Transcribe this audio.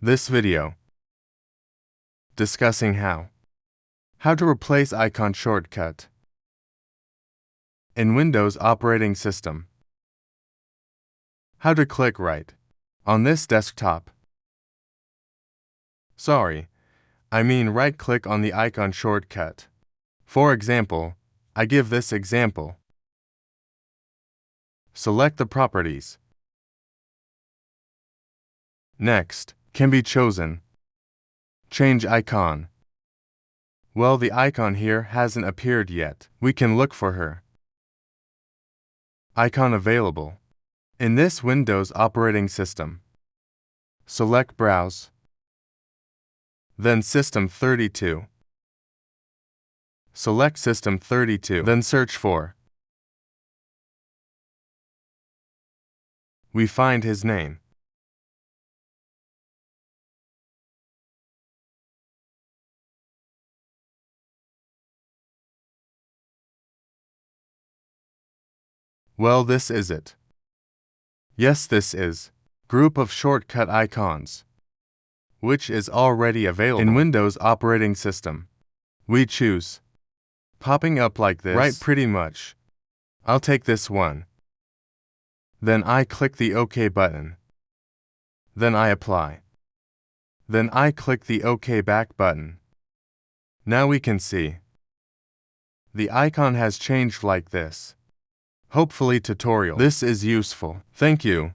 This video discussing how to replace icon shortcut in Windows operating system. How to click right on this desktop. Sorry, I mean right-click on the icon shortcut. For example, I give this example. Select the properties. Next, can be chosen. Change icon. Well, the icon here hasn't appeared yet. We can look for her. Icon available. In this Windows operating system, select Browse, then System 32. Select System 32, then search for. We find his name. Well, this is it. Yes, this is group of shortcut icons, which is already available in Windows operating system. We choose popping up like this, right? Pretty much. I'll take this one. Then I click the OK button. Then I apply. Then I click the OK back button. Now we can see the icon has changed like this. Hopefully tutorial this is useful. Thank you.